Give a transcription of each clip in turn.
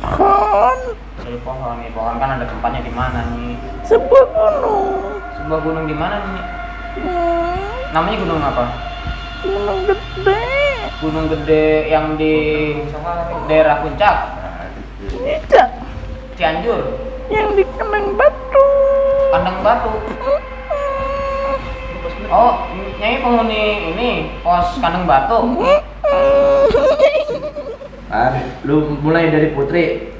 pohon. Dari pohon nih, pohon kan ada tempatnya di mana nih? Sebuah gunung. Sebuah gunung di mana nih? Hmm, Namanya gunung apa? gunung gede. Gunung gede yang di daerah puncak, Tidak. Cianjur, Yang di kandang batu. Kandang Batu. Oh, Nyai penghuni ini pos Kandang Batu. Lu mulai dari Putri.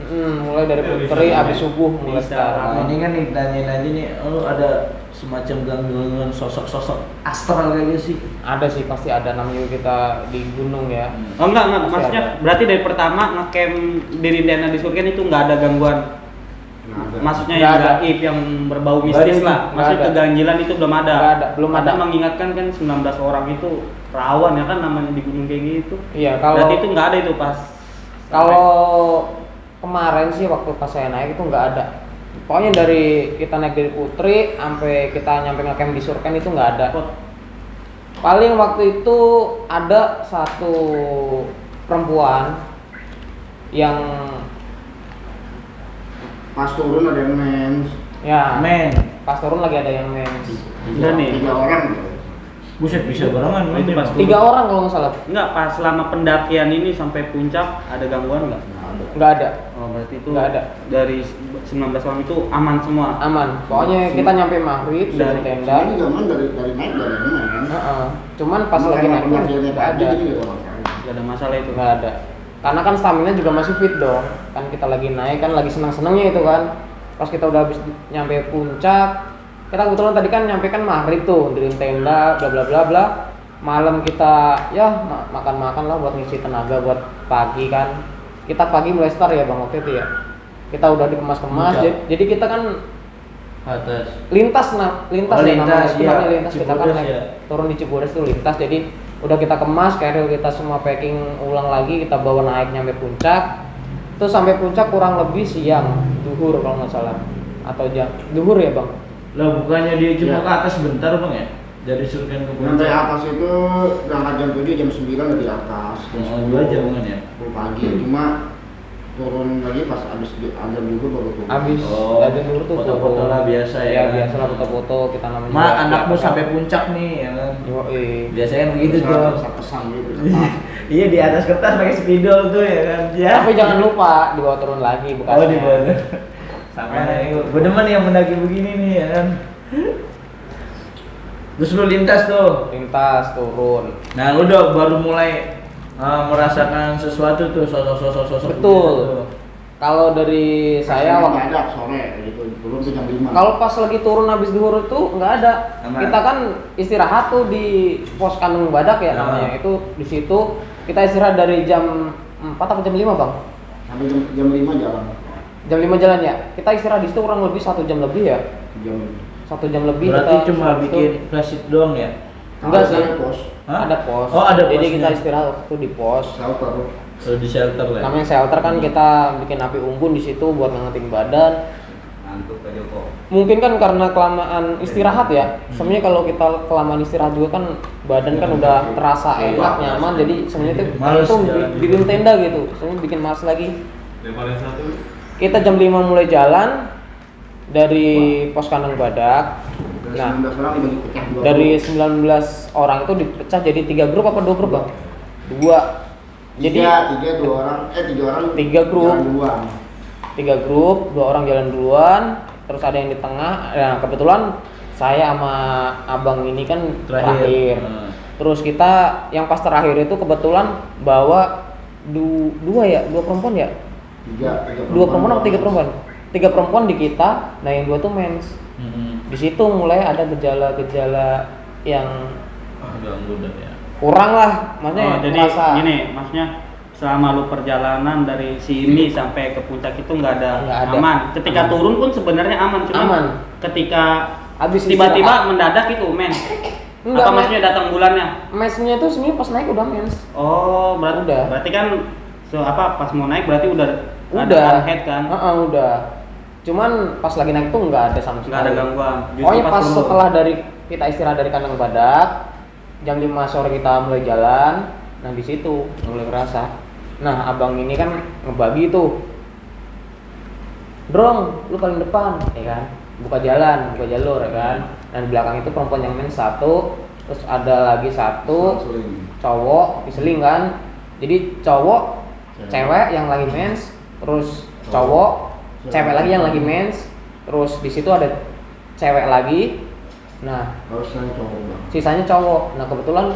Mulai dari Putri habis subuh mulai sekarang. Nah, ini kan nih tanya-tanya nih, lu ada semacam gangguan sosok-sosok astral kayaknya sih. Ada sih, pasti ada, namanya kita di gunung ya. Oh enggak, Masih maksudnya ada. berarti dari pertama ngecamp di Rintiana di Surken itu nggak ada gangguan. Maksudnya Nggak yang ada. gaib yang berbau Nggak mistis ada, lah. nggak Maksudnya ada. keganjilan itu belum ada. Nggak ada, belum ada. Karena mengingatkan kan 19 orang itu rawan ya kan namanya di gunung kayak gitu. Iya, kalau Berarti itu nggak ada itu pas. kalau kemarin sih waktu pas saya naik itu nggak ada. Pokoknya dari kita naik dari Putri sampai kita nyampe ngecamp di Surken itu nggak ada. Paling waktu itu ada satu perempuan yang Pas turun ada yang mens. ya Men, pas turun lagi ada yang mens. Udah nih. 3 orang gitu. buset bisa barengan Oh, itu ini, pas Bang. 3 orang kalau nggak salah. Enggak, pas selama pendakian ini sampai puncak ada gangguan enggak? Nggak ada, Oh, berarti itu Nggak ada. dari 19 orang itu aman semua. aman. Pokoknya kita nyampe maghrib dari tenda. Ini zaman dari naik dari mens. Heeh. Cuman pas Cuma lagi karena naik pendakiannya nggak tadi ada. jadi nggak ada masalah. Enggak ada masalah itu. Nggak ada. Karena kan stamina juga masih fit dong. Kan kita lagi naik kan lagi senang-senangnya itu kan. Pas kita udah habis nyampe puncak, kita kebetulan tadi kan nyampe kan maghrib tuh, di tenda bla bla bla bla. Malam kita ya makan-makan lah buat ngisi tenaga buat pagi kan. Kita pagi mulai start ya Bang waktu itu ya. Kita udah dikemas-kemas, Puncak. jadi kita kan Atas. lintas Oh, ya namanya. lintas, Itu iya. namanya lintas, kita kan Cibodas naik, ya. turun di Cibodas itu lintas, jadi udah kita kemas keril, kita semua packing ulang lagi, kita bawa naik nyampe puncak. Terus sampai puncak kurang lebih siang, duhur kalau nggak salah, atau jam duhur ya Bang. Lah bukannya dia cuma Iya. ke atas bentar Bang ya? Dari Surken ke Sampai puncak. atas itu berangkat jam 7, jam 9 udah di atas. Oh, 2 jam kan ya? 10 pagi. Cuma turun lagi pas abis azan dulu baru turun. Habis Oh, ada duhur tuh foto-foto turun. lah biasa ya. Ya biasa lah foto-foto kita namanya. Ma, juga anakmu di atas. sampai puncak nih ya kan. Yoi. Biasanya kan begitu Bisa- tuh. bisa pesan gitu. Iya di atas kertas pakai spidol tuh ya kan. Ya. Tapi jangan lupa dibawa turun lagi bekasnya. Oh di bawah. Sama gue demen yang mendaki begini nih ya kan. Terus lu lintas tuh. Lintas turun. Nah, lu udah baru mulai merasakan sesuatu tuh sosok-sosok Betul. begitu tuh. Kalau dari saya waktu ada sore kayak gitu. Turun tuh jam 5. kalau pas lagi turun habis duhur itu nggak ada. Aman. Kita kan istirahat tuh di pos Kandung Badak ya Nah. namanya. Itu di situ kita istirahat dari jam 4 atau jam 5 Bang. Sampai jam 5 jalan. Jam 5 jalan ya. Kita istirahat di situ kurang lebih 1 jam lebih ya. Jam 1 jam lebih. Berarti kita cuma istirahat di bikin situ. flashit doang ya? Enggak sih. Ada pos. Hah? Ada pos. Oh, ada Jadi posnya. kita istirahat waktu di pos. Shelter. Kalau di shelter ya. Namanya shelter kan kita bikin api unggun di situ buat ngangetin badan. Ngantuk Pak Joko. Mungkin kan karena kelamaan istirahat ya. Sebenarnya kalau kita kelamaan istirahat juga kan badan kan udah terasa enak, nyaman. Jadi sebenarnya itu Males itu jalan. bikin tenda gitu. Sebenarnya bikin males lagi. Kita jam 5 mulai jalan dari pos Kandang Badak. Dari Nah, 19 orang dibagi pecah 2 dari grup. 19 orang itu dipecah jadi 3 grup apa 2 grup, Bang? 2. Jadi 3 orang 3 grup. jalan duluan. 3 grup, 2 orang jalan duluan, terus ada yang di tengah. Nah, kebetulan saya sama abang ini kan terakhir. Nah. Terus kita yang pas terakhir itu kebetulan bawa dua perempuan ya? 2 perempuan atau 3 perempuan? 3 perempuan di kita, nah yang 2 tuh mens. Mm-mm. Di situ mulai ada gejala-gejala yang Ganggu dah ya. kurang lah, maksudnya Jadi merasa gini, maksudnya selama lu perjalanan dari sini sampai ke puncak itu nggak ada, Nggak ada. aman. Ketika Aman. turun pun sebenarnya aman, cuma Aman. ketika habis tiba-tiba istirahat. mendadak itu men. Enggak, Apa men. maksudnya datang bulannya? Mensnya tuh sebenarnya pas naik udah mens. Oh, berarti Udah. berarti kan pas mau naik berarti udah ada Udah. head kan? Udah. Cuman pas lagi naik tuh nggak ada sama sekali. Nggak ada gangguan. Justru Pokoknya pas turun. setelah kita istirahat dari Kandang Badak, jam 5 sore kita mulai jalan. Nah di situ mulai kerasa. Nah abang ini kan ngebagi tuh Drong, lu paling depan, ya kan? Buka jalan, buka jalur, ya kan? Dan di belakang itu perempuan yang main satu, terus ada lagi satu cowok diseling kan. Jadi cowok, cewek yang lagi mens, terus cowok, cewek lagi yang lagi mens, terus di situ ada cewek lagi. Nah, harusnya cowok Bang. sisanya cowok. Nah kebetulan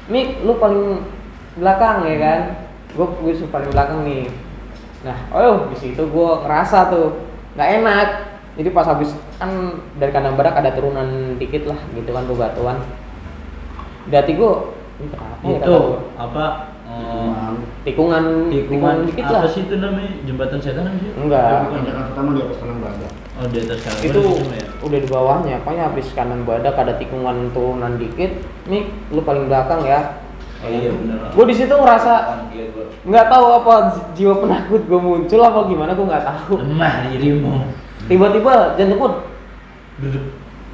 Mik, lu paling belakang ya kan? Gue paling belakang nih. Nah, di situ gue ngerasa tuh nggak enak. Jadi pas habis kan dari kandang badak ada turunan dikit lah gitu kan bebatuan. Di hati gue, ini kenapa ya kata Itu gua? apa? Tikungan dikit lah. Apa sih itu namanya? Jembatan setan sih? Enggak. Bukan jalan pertama di atas kanan badak. Oh, di atas kanan. Itu ya. udah di bawahnya, pokoknya habis kanan badak ada tikungan turunan dikit. Mik, lu paling belakang ya. Oh, iya benar. Gue di situ ngerasa nggak tahu apa jiwa penakut gue muncul apa gimana, gue nggak tahu. Lemah dirimu. Tiba-tiba jantungku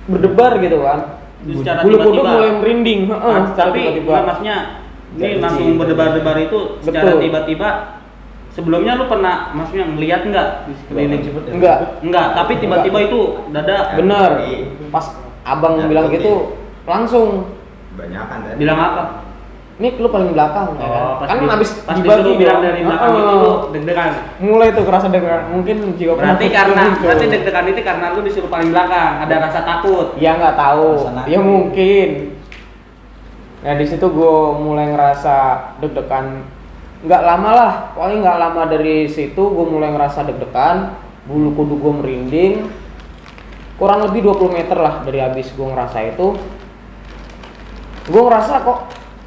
berdebar gitu kan. Itu secara Bulu kuduk tiba-tiba. mulai merinding. Secara Tapi tiba-tiba. enggak, maksudnya ini Jadi, langsung berdebar-debar itu secara Betul. tiba-tiba. Sebelumnya lu pernah maksudnya ngelihat nggak di sekeliling? Enggak. Enggak, tapi tiba-tiba itu dadak. Bener. Pas abang bilang gitu langsung Banyakan tadi. Bilang apa? Mik, lu paling belakang ya kan? Kan abis pas dibagi disuruh bilang dong. dari belakang itu lu deg-degan. Mulai tuh kerasa deg-degan. Mungkin jiwa Berarti penakut karena muncul. berarti deg-degan itu karena lu disuruh paling belakang, ada rasa takut. Ya nggak tahu, Rasa nakal. ya mungkin. Nah di situ gue mulai ngerasa deg-degan. Nggak lama lah, pokoknya nggak lama dari situ gue mulai ngerasa deg-degan, bulu kuduk gue merinding. Kurang lebih 20 meter lah dari habis gue ngerasa itu. Gue ngerasa kok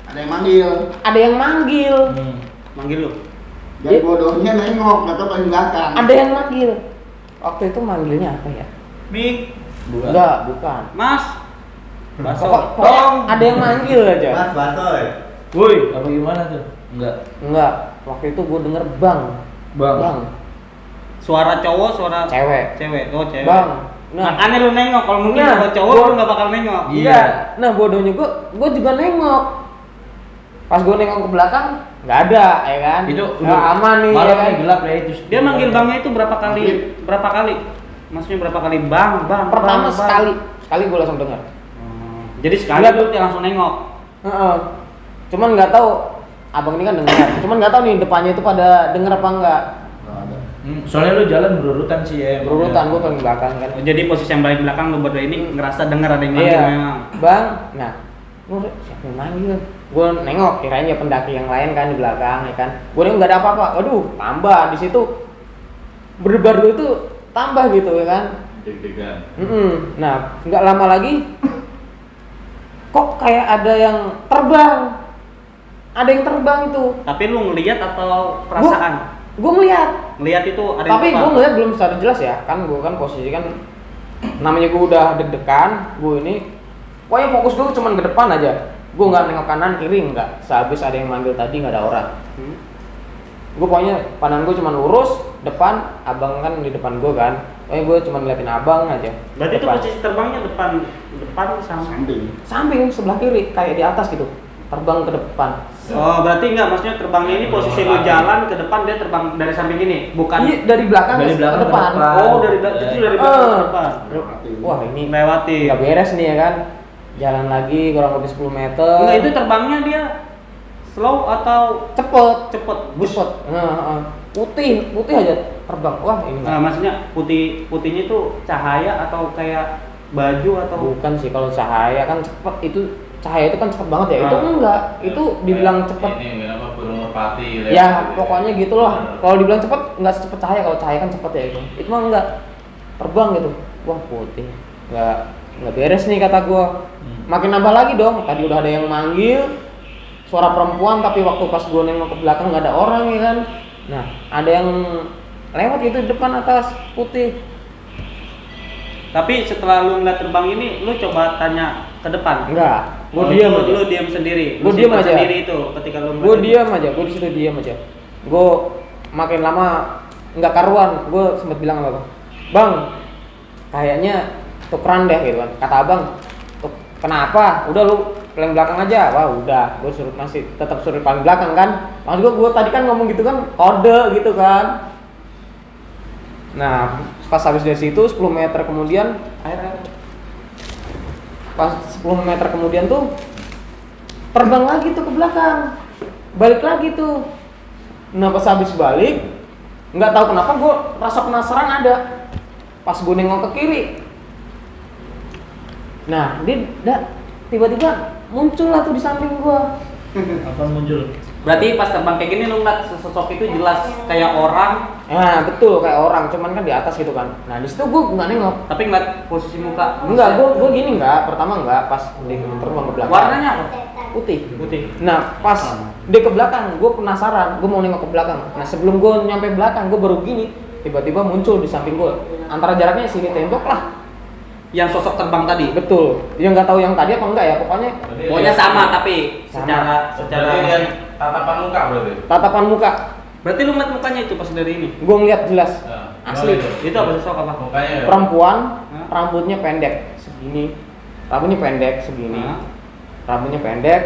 Ada yang manggil. ada yang manggil, Manggil lu. Dan bodohnya nengok, nggak tahu paling belakang. ada yang manggil. Waktu itu manggilnya apa ya? Mik, Enggak, bukan. Mas. Baso. Pokoknya ada yang manggil aja. Mas Basoy. Woi, apa gimana tuh? Enggak. Enggak, waktu itu gue denger bang. Suara cowok, suara Cewek. Cewek. Oh, cewek. Bang. Nah, Makanya lu nengok, kalau mungkin Nah, kalau cowok gua- lu nggak bakal nengok. iya. Nah, bodohnya gue juga nengok. Pas gue nengok ke belakang, nggak ada, ya kan? Itu nggak aman nih, ya malam kan? nih gelap ya itu. Dia manggil bangnya itu berapa kali? Berapa kali? Maksudnya berapa kali? Bang. Pertama bang. sekali gue langsung dengar. Jadi sekali Enggak. lu langsung nengok. Heeh. Cuman nggak tahu, abang ini kan dengar. Cuman nggak tahu nih depannya itu pada denger apa enggak. Nggak ada. Soalnya lu jalan berurutan sih ya. Berurutan gue paling belakang kan. Jadi posisi yang paling belakang lu berdua ini ngerasa denger ada yang manggil Iya, memang. bang. Nah, gue siapa yang manggil? Gue nengok, kirain ya pendaki yang lain kan di belakang, ya kan? Gue nengok nggak ada apa-apa. Waduh, tambah di situ berdebar gue itu tambah gitu, ya kan? Deg-degan. Nah, nggak lama lagi, kok kayak ada yang terbang. Ada yang terbang itu. Tapi lu ngelihat atau perasaan? Gue ngeliat. Ngelihat itu ada Tapi yang gue terbang. ngeliat belum secara jelas ya. Kan gue kan posisi kan namanya gue udah deg-degan. Gue ini pokoknya fokus gue cuma ke depan aja. Gue nggak nengok kanan kiri nggak. Sehabis ada yang manggil tadi nggak ada orang. Gue pokoknya pandangan gue cuma lurus depan. Abang kan di depan gue kan. Pokoknya gue cuma ngeliatin abang aja. Berarti itu Depan. posisi terbangnya depan sama. Samping. Samping sebelah kiri kayak di atas gitu. Terbang ke depan. Oh, berarti enggak, maksudnya terbangnya ini posisi lu jalan ke depan, dia terbang dari samping ini, bukan? Iya, dari belakang Dari ke belakang ke depan. depan. Oh, dari belakang, itu dari belakang ke depan. Wah, ini Melewati. nggak beres nih ya kan. Jalan lagi kurang lebih 10 meter. Enggak, itu terbangnya dia slow atau cepet. cepet? Cepet. Putih aja terbang. Wah, ini Nah, maksudnya putihnya itu cahaya atau kayak baju atau? bukan sih, kalau cahaya kan cepet, itu cahaya itu kan cepet banget ya. Itu Ah. enggak, itu dibilang cepet. Ini apa burung merpati. Ya, pokoknya gitulah. Kalau dibilang cepet enggak secepat cahaya, kalau cahaya kan cepet ya itu. Itu mah enggak. Terbang gitu. Wah, putih. Enggak beres nih kata gua. Makin nambah lagi dong. Tadi udah ada yang manggil. Suara perempuan, tapi waktu pas gua nengok ke belakang nggak ada orang ya kan. Nah, ada yang lewat gitu di depan atas putih. Tapi setelah lu ngeliat terbang ini, lu coba tanya ke depan. Enggak. Oh, Gua diam lu, aja. lu diam sendiri. Gua Lu diam simpan aja. sendiri itu ketika lu Gue diam aja, gue di situ diam aja. Gue makin lama nggak karuan, gue sempet bilang sama abang, bang, kayaknya tukeran deh gitu kan. Kata abang, kenapa? Udah lu paling belakang aja. Wah udah, gue masih tetap suruh paling belakang kan. Maksud gue tadi kan ngomong gitu kan kode gitu kan. Nah, pas habis dari situ 10 meter kemudian pas 10 meter kemudian tuh terbang lagi tuh ke belakang. Balik lagi tuh. Nah, pas habis balik nggak tahu kenapa gue rasa penasaran ada. Pas gue nengok ke kiri. Nah, dia tiba-tiba muncul lah tuh di samping gue. Apa muncul? Berarti pas terbang kayak gini lu ngeliat sosok itu jelas kayak orang, Nah, betul kayak orang, cuman kan di atas gitu kan. Nah, di situ gue nggak nengok. tapi ngeliat posisi muka. Enggak, gue gini enggak. Pertama enggak, pas dia terbang ke belakang. Warnanya apa? Putih. Putih. Nah, pas dia ke belakang, gue penasaran, gue mau nengok ke belakang. Nah, sebelum gue nyampe belakang, gue baru gini, tiba-tiba muncul di samping gue. Antara jaraknya sini tembok lah. Yang sosok terbang tadi. Betul. Dia nggak tahu yang tadi apa enggak ya, pokoknya Pokoknya sama tapi Sama. secara Berarti lihat tatapan muka berarti. tatapan muka. Berarti lu ngeliat mukanya itu pas dari ini. Gue ngeliat jelas. Nah, Asli. gimana Itu apa sosok apa? Mukanya ya. Perempuan, Hah? rambutnya pendek segini. Rambutnya pendek segini. Hah? Rambutnya pendek.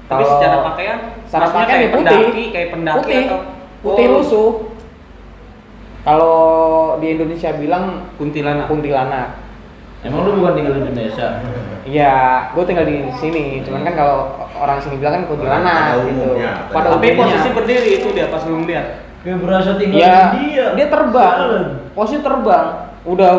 Tapi Kalau- secara pakaian, secara maksudnya pakaian kayak ya putih. pendaki, kayak pendaki Putih. atau Putih Oh, lusuh. Kalau di Indonesia bilang kuntilanak. kuntilanak. Emang lu bukan tinggal di Indonesia? Iya, gue tinggal di sini. Cuman kan kalau orang sini bilang kan kuntilanak Pada gitu. umumnya. Tapi umumnya. posisi berdiri itu dia pas lu lihat. Kayak berasa tinggal Ya, di dia. dia terbang. Jalan. Posisi terbang. Udah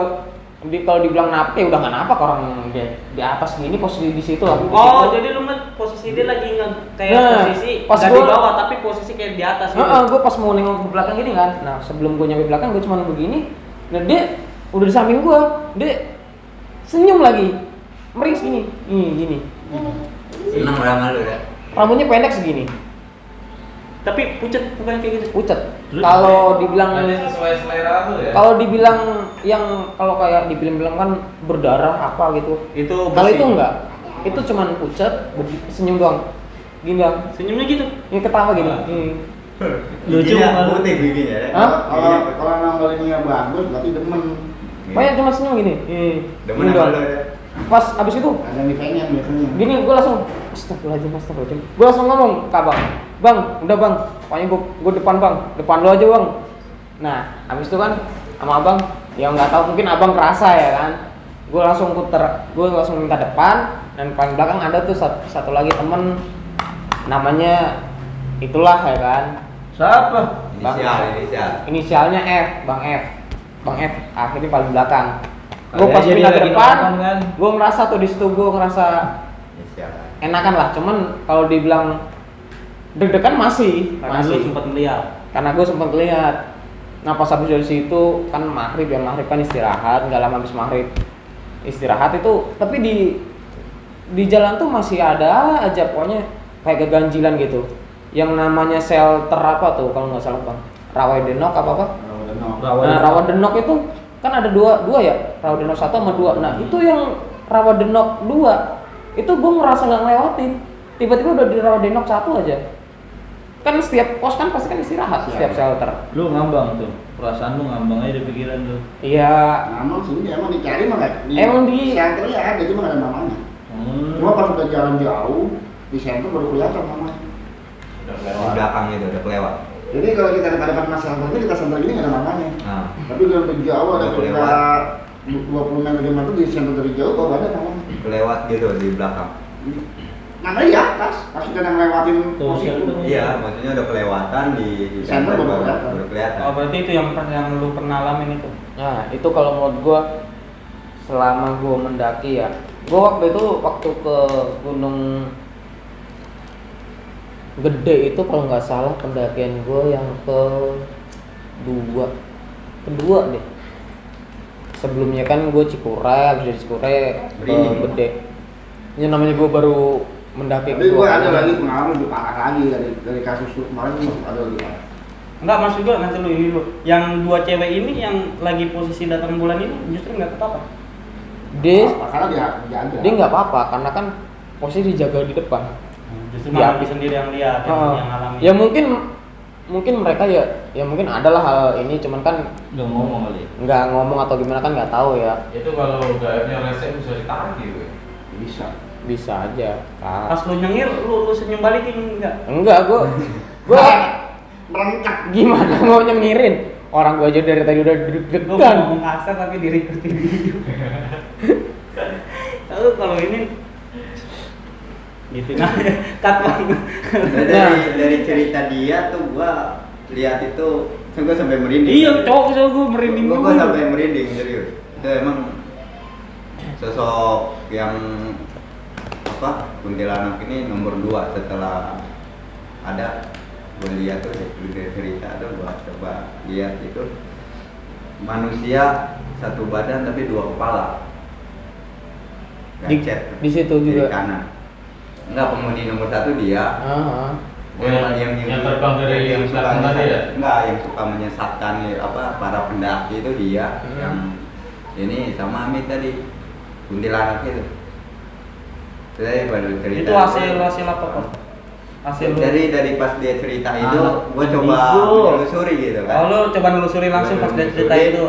kalau dibilang napak ya udah nggak napak orang di atas gini posisi di situ lah. Di Oh, situ. jadi lu ngeliat posisi dia lagi kayak Nah, posisi pas nggak di gua- bawah tapi posisi kayak di atas gitu. Gue pas mau nengok ke belakang gini kan. Nah, sebelum gue nyampe belakang gue cuma begini. Nah, dia udah di samping gue. Dia senyum lagi. Meringis gini. Gini. Senang orang lu ya. Rambutnya pendek segini. Tapi pucet bukan kayak gitu. Pucet. Terus? Kalau dibilang Berarti sesuai selera tuh ya. kalau dibilang yang kalau kayak di film-film kan berdarah apa gitu. Itu Kalau bersih. itu enggak. Itu cuman pucet, senyum doang. Gini doang. Senyumnya gitu. Ini ketawa gini. Lucu Giginya banget. putih giginya ya. Hah? Kalau nongolnya bagus berarti demen. Pokoknya cuma senyum gini. Demen Gini sama doang. lu ya. Pas abis itu Ada yang dipengen biasanya. gini gue langsung astagfirullahaladzim. Gue langsung ngomong ke abang, bang, udah bang, pokoknya gue depan bang, depan lo aja bang. Nah, abis itu kan sama abang, ya nggak tahu mungkin abang kerasa ya kan. Gue langsung minta depan dan paling belakang ada tuh satu lagi temen namanya itulah ya kan. Siapa? Inisial. Inisialnya F, Bang F akhirnya paling belakang. Gue Kali pas aja dia pindah ke lagi depan, nonton kan. gue ngerasa tuh di situ gue ngerasa Inisial. enakan lah. Cuman kalau dibilang deg-degan masih. Karena lu sempat melihat. Karena gue sempat lihat. Nah pas habis dari situ kan maghrib kan istirahat, nggak lama habis maghrib istirahat itu, tapi di jalan tuh masih ada aja pokoknya kayak keganjilan gitu. Yang namanya shelter apa tuh kalau nggak salah bang, Rawadenok apa? Nah, Rawadenok itu kan ada dua ya, Rawadenok 1 sama 2. Nah itu yang Rawadenok 2 itu gue ngerasa nggak ngelewatin. Tiba-tiba udah di Rawadenok 1 aja. Kan setiap pos kan pasti kan istirahat setiap shelter. Lu ngambang tuh. Perasaan lu ngambang aja di pikiran lu. Iya. Emang sini emang dicari mah nggak- Emang di- senternya ada cuma nggak ada namanya. Cuma pas udah jalan jauh di center baru kelihatan namanya. Udah di belakang itu udah kelewat. Jadi kalau kita dekat mas senternya kita center ini nggak ada namanya. Nah, Tapi kalau udah jauh ada Udah kira 20 meter 5 meter di center dari jauh baru ada namanya. kelewat gitu di belakang. Namanya di atas, pas kita ngelewatin Tuh, pos itu. Iya, maksudnya udah kelewatan di Center center baru baru kelihatan. baru kelihatan. Oh, berarti itu yang lu pernah alamin itu. Nah itu kalau menurut gue selama gue mendaki ya, gue waktu ke Gunung Gede itu kalau nggak salah pendakian gue yang kedua deh. Sebelumnya kan gue Cikure, habis dari Cikure ke Beringin. Gede. Ini namanya gue baru mendaki Tapi gue kedua ada kali. lagi pengalaman lebih parah lagi dari kasus itu kemarin tuh ada lagi. Enggak, maksud gua nanti lu ini dulu. Yang dua cewek ini yang lagi posisi datang bulan ini justru nggak apa-apa. Dia Karena dia jaga. dia nggak apa-apa karena kan posisi dijaga di depan. Justru Iya. malah dia sendiri yang lihat, yang alami. Ya mungkin mereka ya mungkin adalah hal ini cuman kan Udah ngomong kali. nggak ngomong atau gimana kan nggak tahu ya. Itu kalau gaibnya rese bisa ditarik gitu. Bisa. Bisa aja Pas lu nyengir, lu senyum balikin enggak? enggak gue Merencak. gimana mau nyengirin Orang gua aja dari tadi udah Gue deg-degan. ngomong kasar tapi di-record video. Tahu kalau ini gitu nah, cut banget. Dari cerita dia tuh gua lihat itu gua sampai merinding. Iya, cowok gue merinding Gua dulu. sampai merinding serius. Itu emang sosok yang apa kuntilanak ini nomor 2 setelah ada gue lihat tuh dari cerita tuh gua coba lihat itu manusia satu badan tapi 2 kepala. Di Gacet. situ Kiri juga. kanan. Enggak, penghuni nomor 1 dia. Heeh. Yang terbang dari yang suka belakang tadi ya? Enggak, yang suka menyesatkan para pendaki itu dia. Yang ini sama Amit tadi kuntilanak itu. Saya baru cerita. Itu hasil apa kok? Hasil dari pas dia cerita itu, gue coba Indigo. menelusuri gitu kan. Oh, lu coba nelusuri langsung pas dia cerita Menelusuri, itu.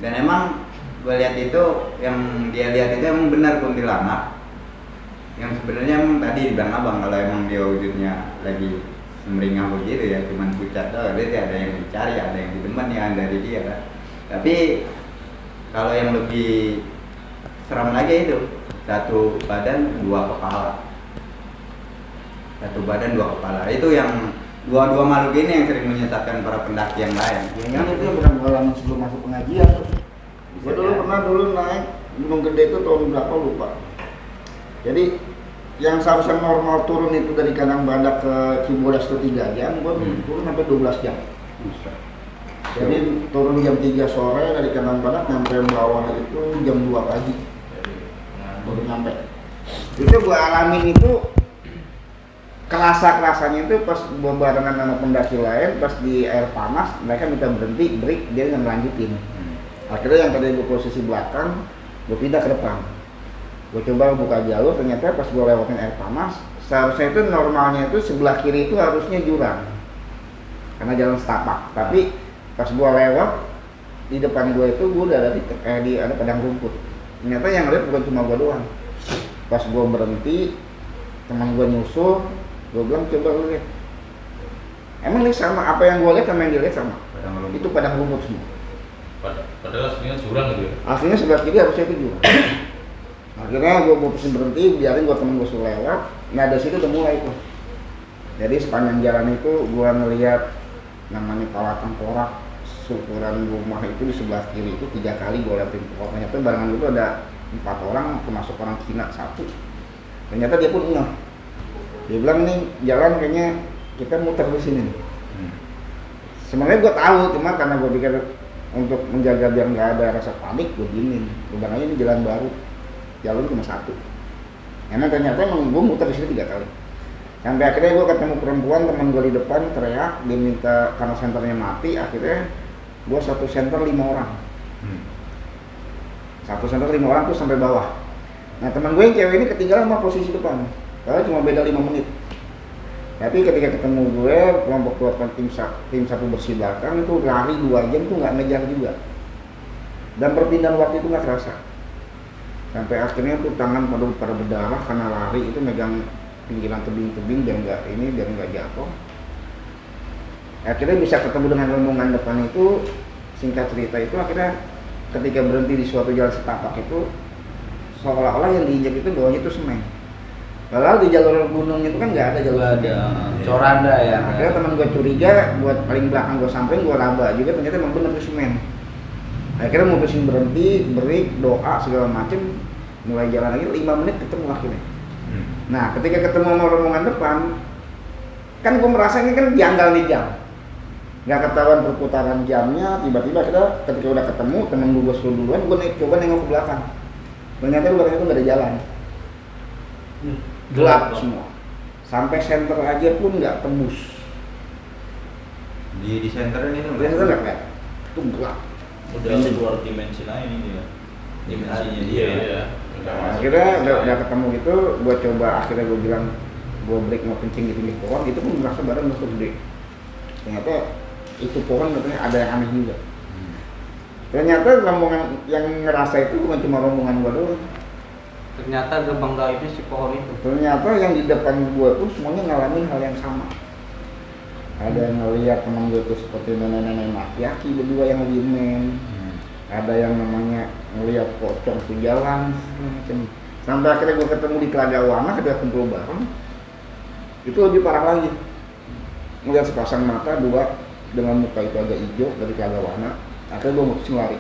Dan emang gue lihat itu yang dia lihat itu emang benar kuntilanak. Yang sebenarnya emang tadi dibilang abang kalau emang dia wujudnya lagi semeringah begitu ya, cuman pucat doang. Berarti ada yang dicari, ada yang didemen ya dari dia kan. Tapi kalau yang lebih seram lagi itu 1 badan 2 kepala. 1 badan 2 kepala. Itu yang dua makhluk ini yang sering menyesatkan para pendaki yang lain. Jangan itu yang pernah pengalaman sebelum masuk pengajian tuh. Gue dulu naik Gunung Gede itu tahun berapa lupa. Jadi yang seharusnya normal turun itu dari Kanang Badak ke Cibodas itu 3 jam, gue turun sampai 12 jam. Jadi turun jam 3 sore dari Kanang Badak sampai bawah itu jam 2 pagi. Baru nyampe. Itu gue alamin itu kerasanya itu pas gue barengan sama pendaki lain, pas di air panas mereka minta berhenti, break, dia nggak lanjutin. Akhirnya yang tadi gue posisi belakang, gue pindah ke depan. Gue coba buka jalur, ternyata pas gue lewatin air panas, seharusnya itu normalnya itu sebelah kiri itu harusnya jurang, karena jalan setapak. Tapi pas gue lewat di depan gue itu gue udah ada padang rumput. Ternyata yang lihat bukan cuma gue doang. Pas gue berhenti, teman gue nyusul, gue bilang coba lu lihat. Emang ini sama apa yang gue lihat sama yang dia lihat sama. Itu padang rumput semua. Padahal aslinya jurang gitu ya. Aslinya sebelah kiri harusnya itu jurang. Akhirnya gue putusin berhenti, biarin gue temen gue suruh lewat. Nah dari situ udah mulai tuh. Jadi sepanjang jalan itu gue ngelihat namanya Pawatan Porak, ukuran rumah itu di sebelah kiri itu 3 kali gue lewatin pohon. Ternyata barengan itu ada 4 orang, termasuk orang Cina 1. Ternyata dia pun ngeh. Dia bilang nih jalan kayaknya kita muter di sini nih. Sebenarnya gue tahu, cuma karena gue pikir untuk menjaga biar nggak ada rasa panik, gue diemin. Gue bilang aja ini jalan baru, jalan cuma 1. Emang ternyata emang gue muter di sini 3 kali. Sampai akhirnya gue ketemu perempuan teman gue di depan teriak, dia minta karena senternya mati. Akhirnya gue 1 senter 5 orang. 1 senter 5 orang tuh sampai bawah. Nah teman gue yang cewek ini ketinggalan sama posisi depan, karena cuma beda 5 menit. Tapi ketika ketemu gue, kelompok tim sapu bersih belakang itu lari 2 jam tuh nggak ngejar juga. Dan perpindahan waktu itu nggak terasa. Sampai akhirnya tuh tangan pada berdarah karena lari itu megang pinggiran tebing-tebing biar nggak jatuh. Akhirnya bisa ketemu dengan rombongan depan itu. Singkat cerita itu akhirnya ketika berhenti di suatu jalan setapak itu seolah-olah yang diinjak itu bawahnya itu semen. Padahal di jalur gunung itu kan nggak ada jalur semen. Coranda ya. Akhirnya teman gue curiga, buat paling belakang gue sampein, gue raba juga ternyata emang bener itu semen. Akhirnya mutusin berhenti, break, doa segala macem, mulai jalan lagi 5 menit ketemu akhirnya. Nah ketika ketemu sama rombongan depan, kan gue merasa ini kan janggal nih jam. Nggak ketahuan perputaran jamnya, tiba-tiba ketika udah ketemu, temen gue suruh duluan, gue coba nengok ke belakang. Ternyata di belakang itu nggak ada jalan. Gelap semua. Sampai senter aja pun nggak tembus. Di center ini tuh Ternyata nggak kelihatan. Itu gelap. Udah keluar dimensi lain ini ya. Dimensinya dia. Iya. Nah, akhirnya udah ketemu itu, gue coba akhirnya gue bilang gue break mau kencing di pinggir pohon, itu pun merasa badan masuk gede. Ternyata itu pohon katanya ada yang aneh juga. Ternyata rombongan yang ngerasa itu bukan cuma rombongan gue doang. Ternyata gerbang gaibnya si pohon itu. Ternyata yang di depan gue pun semuanya ngalamin hal yang sama. Ada yang ngeliat teman gue tuh seperti nenek-nenek maki-aki berdua yang lagi main. Ada yang namanya ngeliat pocong di jalan macam. Sampai akhirnya gue ketemu di Telagawana, kita kumpul bareng. Itu lebih parah lagi. Ngeliat sepasang mata dua dengan muka itu agak hijau dari Telagawana. Akhirnya gue mutusin lari.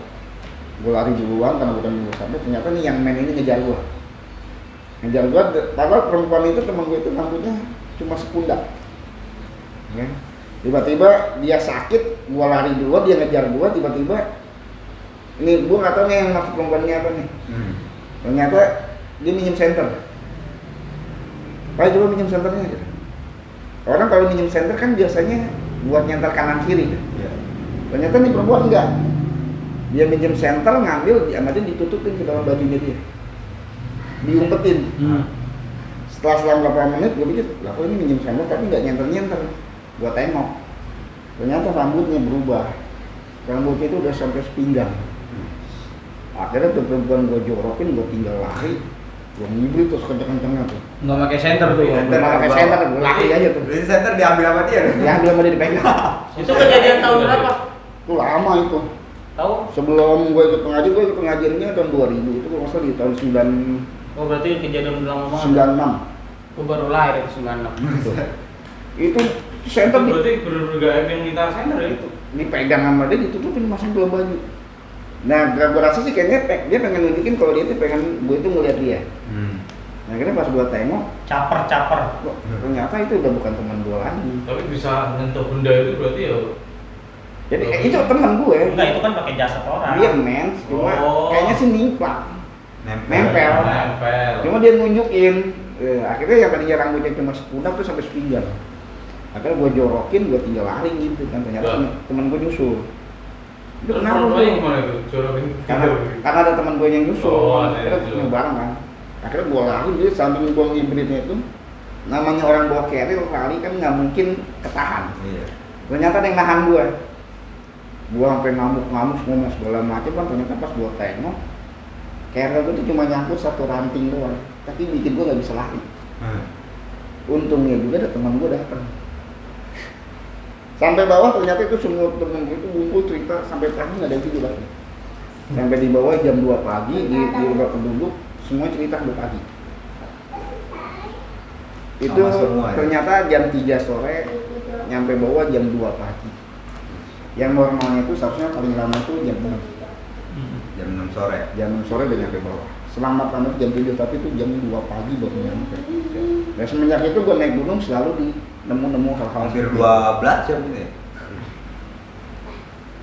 Gue lari duluan karena bukan dulu sampai. Ternyata nih yang main ini ngejar gue. Ngejar gue, padahal perempuan itu teman gue itu rambutnya cuma sepundak. Ya. Tiba-tiba dia sakit, gue lari duluan, dia ngejar gue, tiba-tiba ini gue nggak tahu nih yang maksud perempuannya apa nih. Ternyata dia minjem senter. Pak coba minjem senternya aja. Orang kalau minjem senter kan biasanya buat nyantar kanan kiri. Ternyata nih perempuan enggak. Dia minjem senter, ngambil, dia ditutupin ke dalam bajunya dia. Diumpetin. Setelah berapa menit gue pikir, lah kok ini minjem senter tapi nggak nyenter-nyenter. Gue tengok. Ternyata rambutnya berubah. Rambutnya itu udah sampai sepinggang. Akhirnya tuh perempuan gue jorokin, gue tinggal lari. Gue ngibrit terus kenceng-kencengnya tuh. Nggak pakai senter tuh ya? Nggak pakai senter, gue lari aja tuh. Jadi center diambil sama dia. Diambil sama dia dipegang. Itu kejadian tahun berapa? Itu lama itu. Tahu? Sebelum gue ikut pengajiannya tahun 2000. Itu kalau masalah di tahun Oh berarti kejadian udah lama banget. 96. Aku baru lahir itu 96. Itu center Itu berarti bener-bener gak ada yang minta senter ya? itu dipegang sama dia, ditutupin masuk dalam baju. Nah, gue rasa sih kayaknya dia pengen nunjukin kalau dia tuh pengen gue itu ngeliat dia. Nah, akhirnya pas gue tengok, Caper. kok ternyata itu udah bukan teman gue lagi. Tapi bisa nyentuh benda itu berarti ya? Jadi itu teman gue. Enggak, itu kan pakai jasad orang. Dia mens, cuma Oh. kayaknya sih nimplak, nempel. Nempel. Cuma dia nunjukin. Akhirnya yang tadinya rambutnya cuma sepundak tuh sampai sepinggang. Akhirnya gue jorokin, gue tinggal lari gitu kan. Ternyata teman gue nyusul. Itu Terus kenapa perempuannya tuh? gimana itu? Jorokin Karena ada teman gue yang nyusul, Oh, ada akhirnya yang nyusul. punya bareng kan. Akhirnya gue lari, jadi sambil gue ngibritnya itu, namanya orang bawa keril lari kan nggak mungkin ketahan. Iya. Ternyata ada yang nahan gue. Gue sampai ngamuk-ngamuk ngomong segala macam kan. Ternyata pas gue tengok, keril itu cuma nyangkut satu ranting doang, tapi bikin gue nggak bisa lari. Untungnya juga ada teman gue datang. Sampai bawah ternyata itu semua temen gue itu ngumpul cerita sampai pagi nggak ada yang tidur lagi. Sampai di bawah jam 2 pagi di rumah penduduk semua cerita sampai pagi. Itu Sama semua, ya? ternyata jam 3 sore nyampe bawah jam 2 pagi. Yang normalnya itu seharusnya paling lama itu jam 6. Jam 6 sore. Jam 6 sore udah nyampe bawah. Selamat banget jam 7 tapi itu jam 2 pagi baru nyampe. Dan semenjak itu gue naik gunung selalu di nemu hal-hal Hampir seperti 12 jam ini ya.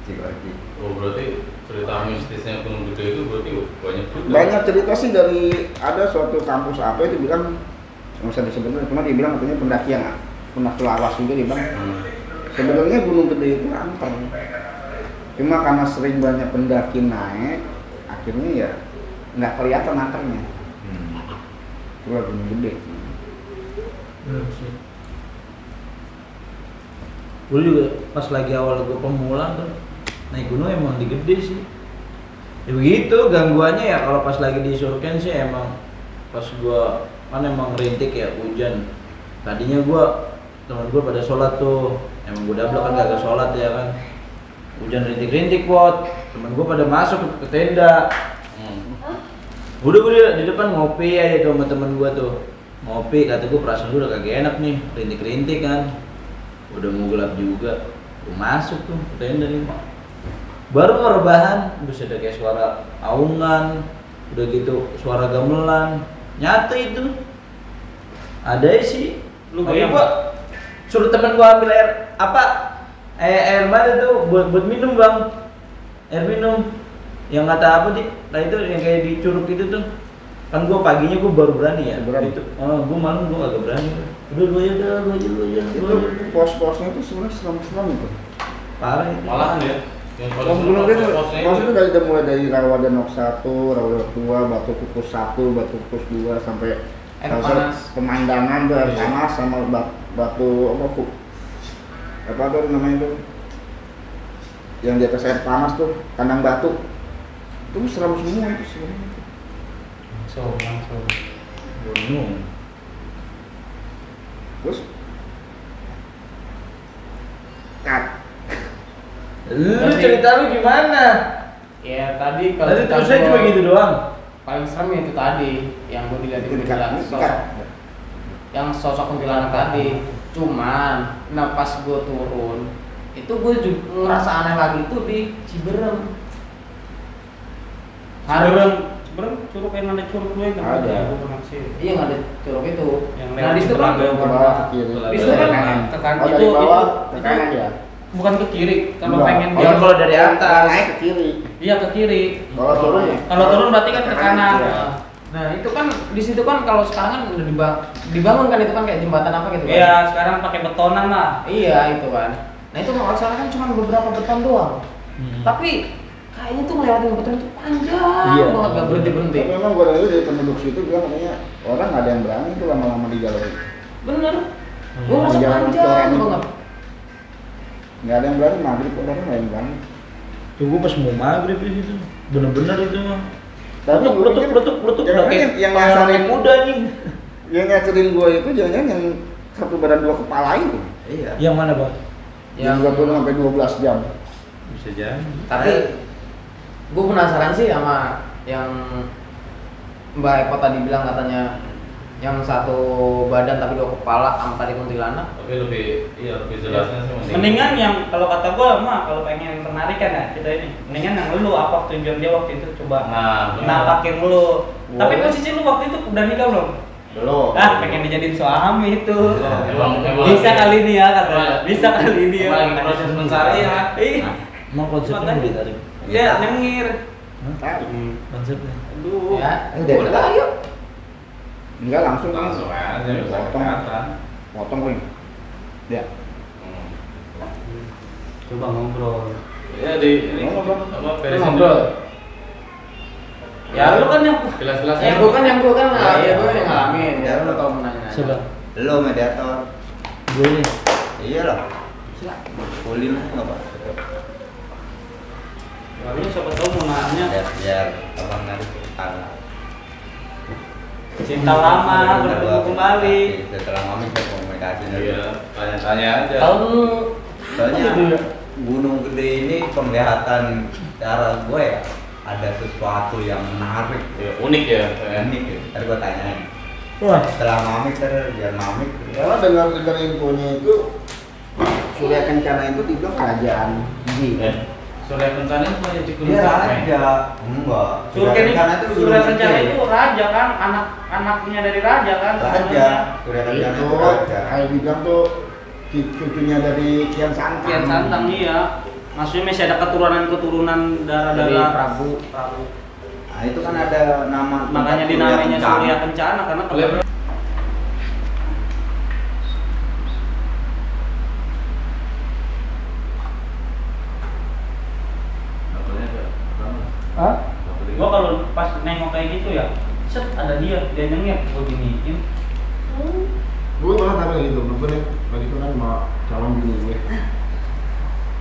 Cikorki. Oh berarti cerita mistisnya Gunung Gede itu berarti banyak juga? banyak cerita sih. Dari ada suatu kampus apa itu bilang nggak usah disebutin, cuma dia bilang katanya pendaki yang pernah kelawas juga. Dia bilang sebenarnya Gunung Gede itu anteng, cuma karena sering banyak pendaki naik akhirnya ya nggak kelihatan angkernya. Itulah Gunung Gede. Gue juga pas lagi awal gue pemula tuh naik gunung emang di gede sih. Ya begitu gangguannya ya kalau pas lagi di Surken sih emang pas gue kan emang rintik ya hujan. Tadinya gue teman gue pada sholat tuh, emang gue double kan gak sholat ya kan. Hujan rintik-rintik buat teman gue pada masuk ke tenda. Udah gue di depan ngopi aja tuh sama temen gue tuh. Ngopi, kata gue perasaan gue udah kagak enak nih, rintik-rintik kan. Udah mau gelap juga, gue masuk tuh ke tenda nih. Baru mau rebahan, bisa ada kayak suara aungan, udah gitu suara gamelan, nyata itu. Ada sih. Lu Tapi bayang? gua suruh temen gua ambil air apa? Air mana tuh buat minum bang? Air minum. Yang kata apa sih? Nah itu yang kayak di curug itu tuh. Kan gua paginya gua baru berani ya. Berani. Itu. Oh, gua malam gua agak berani. Udah lu aja. Itu pos-posnya itu sebenarnya serem-serem itu. Parah itu. Malahan ya? Yang paling Pos Gunung Gede, pos-posnya pos itu itu mulai dari Rawadanok 1, Rawadanok 2, Batu Kukus 1, Batu Kukus 2 sampai Air panas. pemandangan tuh air Iya. panas sama batu apa tuh namanya tuh yang di atas air panas tuh kandang batu itu serem semua itu sebenarnya. Langsung. Gunung. Terus Lu cerita lu gimana? Ya tadi kalau Tadi cerita terusnya gua cuma gitu doang. paling serem itu tadi yang gue dilihat di Dekat, kuntilanak dekat. yang sosok kuntilanak tadi. Cuman, nah pas gue turun itu gue juga ngerasa aneh lagi tuh di Ciberem. Ciberem curug yang ada curug gue kan Ada. ya, gue pernah sih. Iya nggak ada curug itu. Yang Nah di situ kan lewat Ke bawah ke kiri. di situ kan Kanan. ke kanan Oh, dari bawah ke kanan ya? bukan ke kiri. Kalau Enggak. pengen Oh, kalau dari atas. naik ke kiri. iya ke kiri. Kalau turun ya? Kalau turun berarti kan ke kanan. Iya. Nah itu kan di situ kan kalau sekarang kan udah dibangun kan itu kan kayak jembatan apa gitu kan? Iya, sekarang pakai betonan lah. Iya itu kan. Nah itu kalau sekarang kan cuma beberapa beton doang. Tapi kayaknya tuh ngelewatin beton itu panjang Iya. banget gak berhenti berhenti. Tapi memang gue dengar dari penduduk situ bilang katanya orang nggak ada yang berani tuh lama-lama di jalur itu. Bener. Gue ngerasa Jalan panjang jalan. banget. Nggak ada yang berani, maghrib udah nggak ada yang berani. Tunggu pas mau maghrib di situ. Bener-bener itu mah. Tapi gue pikir Letuk jangan udah kayak yang pengalaman ngasarin muda nih. yang ngajarin gue itu jangan yang satu badan dua kepala itu. Iya. Yang mana, Bang? Yang gue turun sampai 12 jam. Bisa jadi. Tapi gue penasaran sih sama yang Mbak Eko tadi bilang katanya yang satu badan tapi dua kepala sama tadi kuntilanak. Tapi lebih jelasnya sih Mendingan yang kalau kata gua mah kalau pengen penarikan ya kita ini, mendingan yang lu apa tujuan dia waktu itu coba. Nah, benar. Nampakin lu. Tapi Boleh. posisi lu waktu itu udah nikah belum? Belum. Pengen dijadiin suami itu. Emang Bisa lagi- kali ini ya katanya. Emang- Bisa kali ini ya. emang lagi proses mencari ya. Iya. Emang konsepnya Makanya. mau ditarik. Ya, nyengir. Konsepnya. Aduh. Ya, Udah. boleh lah yuk. Enggak langsung Langsung aja bisa Potong. kelihatan. potong ring. Ya. Coba ngobrol. Ya di ini Ngobrol. apa beresin Ngobrol. dulu. Ya lu kan yang Jelas-jelasnya. Ya gue kan yang Iya. ngalamin. Ya lu tau menanya. Coba. Lo mediator. Gue nih. Iya lah. Kulin lah nggak apa. Ya, lu siapa tahu mau nanya Biar abang nanti kalah. cinta lama bertemu kembali. Setelah mami saya komunikasi Iya, tanya-tanya aja. Tahu lu Soalnya gitu ya? Gunung Gede ini penglihatan cara gue ya ada sesuatu yang menarik, Ya, unik ya. unik ya. Tadi gue tanyain. Wah. Setelah mami biar mami. Karena dengar infonya itu Surya Kencana itu dibilang kerajaan jin. Surya Kencana itu punya di Gunung Dia Capek. raja, enggak. Surya Kencana Surya Kencana Gede. itu raja kan, anak-anaknya dari raja kan. Raja. Surya Kencana Itu itu raja. kayak dibilang tuh cucunya dari Kian Santang. Kian Santang iya. Maksudnya masih ada keturunan dari darah-darah Prabu. Nah itu kan ada nama. Makanya tempat dinamainya Kencana. Surya Kencana karena Boleh, Bro. Hah? gua kalau pas nengok kayak gitu ya, set ada dia nyengir, gua giniin. Gue malah tahu gitu, gue nih waktu itu kan mau calon bini gue.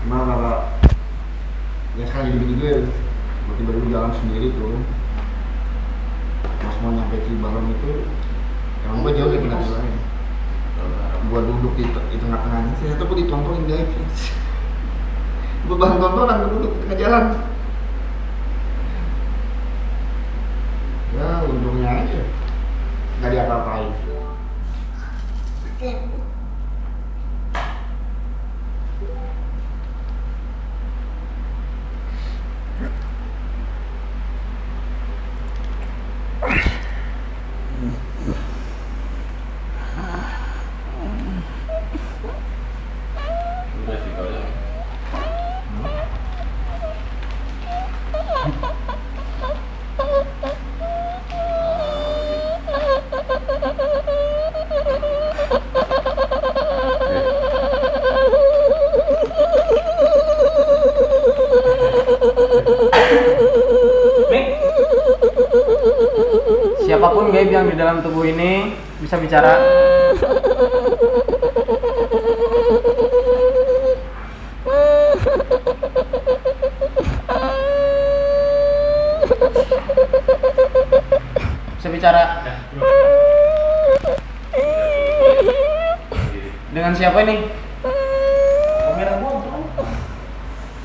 Cuma kalau ya sekali bini gue, tiba-tiba gue jalan sendiri tuh. Pas mau nyampe Cibareng itu, emang gue jauh dari pendakian lain. Gue duduk di tengah-tengahnya, ternyata gue ditontonin guys. Gue bahan tontonan, gue duduk di tengah jalan. Ya untungnya aja, nggak diapa-apain. Udah sih kalau. Mik, Siapapun gaib yang di dalam tubuh ini bisa bicara. Bisa bicara. Dengan siapa ini? kamera gua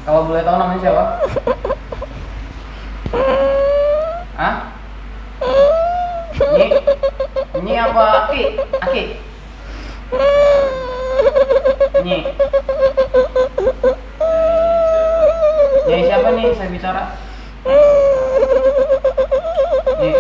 Kalau boleh tahu namanya siapa? Hah? Nyi apa Aki? Aki? Nyi. Nyi siapa nih saya bicara? Nyi.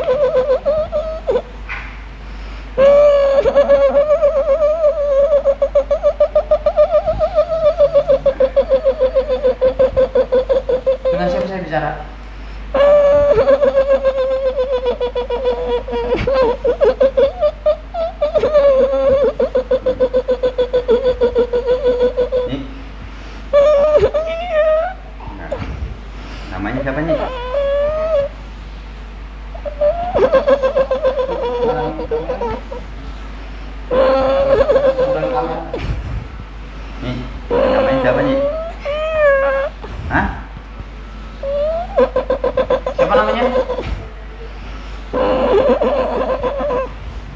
Dengan siapa saya bicara? Nih. Nah, namanya siapa nih? Nih, namanya siapa nih? Hah? Siapa namanya?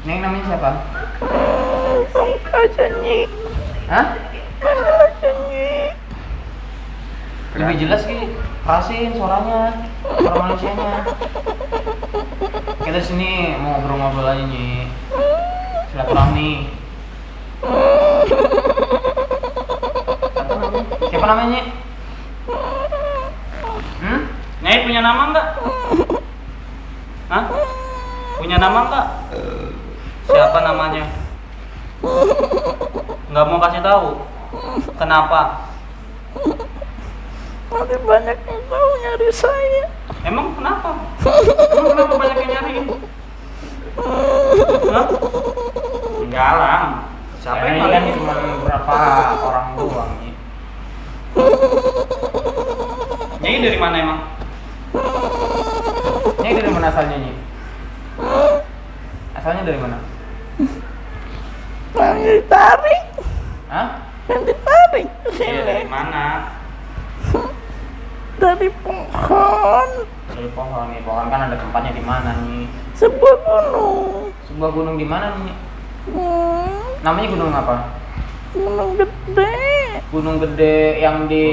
Neng namanya siapa? Aja Nyi. Hah? Aja Nyi. Lebih jelas sih, kerasin suaranya, suara manusianya. Kita sini mau ngobrol-ngobrol aja nih, silaturahmi. Siapa namanya? Nyai punya nama enggak? Hah? Punya nama enggak? Siapa namanya? Nggak mau kasih tahu. Kenapa? Nanti banyak yang tahu nyari saya. Emang kenapa? Emang kenapa banyak yang nyariin? Hah? Enggak lah. Siapa yang kan nyariin? cuma beberapa orang doang nih. Nyai dari mana emang? Nyai dari mana asalnya Nyi? Asalnya dari mana? Yang ditarik. Hah? Yang ditarik ke Iya, dari sini. mana? Dari pohon. Dari pohon nih, pohon kan ada tempatnya di mana nih? Sebuah gunung. Sebuah gunung di mana nih? Hmm, Namanya gunung apa? gunung gede. Gunung gede yang di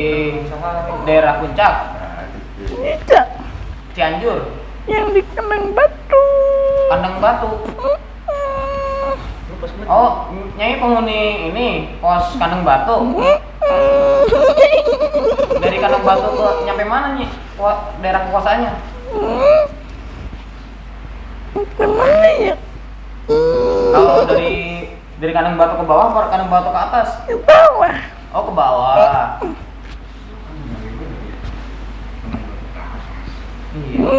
daerah Puncak, Tidak. Cianjur, Yang di kandang batu. Kandang Batu. Oh, Nyai penghuni ini pos Kandang Batu. Dari Kandang Batu ke nyampe mana nih? Daerah kekuasaannya? Kemana ya? Kalau dari Kandang Batu ke bawah, atau Kandang Batu ke atas? Ke bawah. Oh, ke bawah. Iya.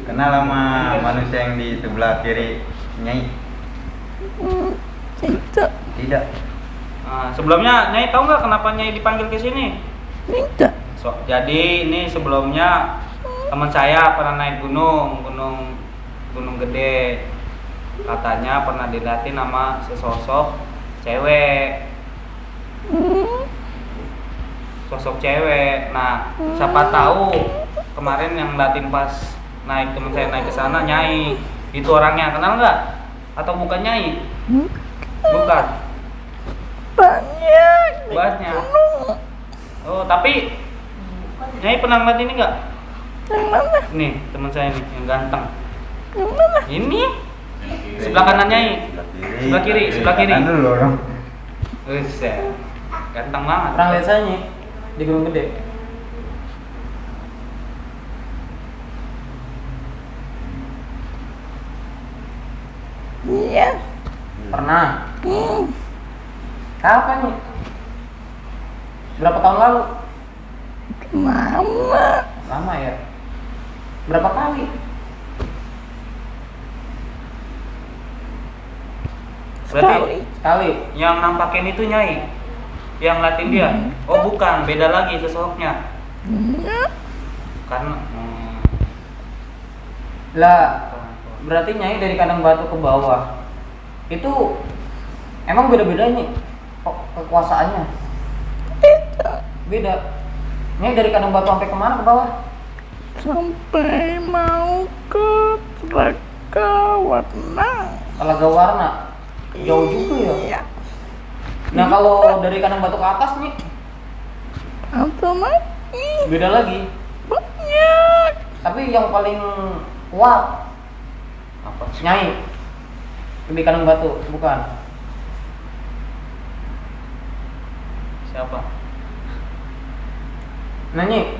Kenal sama manusia yang di sebelah kiri Nyai? Tidak. Tidak. Nah, sebelumnya Nyai tahu nggak kenapa Nyai dipanggil ke sini? Tidak. Jadi ini sebelumnya teman saya pernah naik gunung gede. Katanya pernah dilihatin sama sesosok cewek. Sosok cewek. Nah, siapa tahu kemarin yang ngeliatin pas teman saya naik ke sana Nyai. Itu orangnya, kenal nggak? Atau bukan Nyai? Bukan. Banyak. Di Banyak. gunung. Oh, tapi Nyai pernah ngeliat ini nggak? Yang mana? Nih, teman saya nih yang ganteng. Yang mana? Ini sebelah kanan Nyai. Sebelah kiri. Kanan dulu orang. Buset. Ganteng banget. Pernah lihat saya Nyi di Gunung Gede. Iya. Pernah. Kapan nih? Berapa tahun lalu? Lama. Lama ya. Berapa kali? Berarti Sekali. yang nampakin itu Nyai. Yang ngeliatin dia. Oh, bukan, beda lagi sosoknya. Iya. Karena lah, berarti Nyai dari Kandang Batu ke bawah. Itu emang beda-beda nih kekuasaannya? Tidak. Beda. Nyai dari Kandang Batu sampai kemana ke bawah? Sampai mau ke Telaga Warna. Telaga Warna. Jauh juga ya. Iya. Nah kalau dari kandang batu ke atas nih Atau lagi beda lagi. banyak. Tapi yang paling kuat Apa? Nyai di kandang batu, bukan? Siapa? Nah Nyi,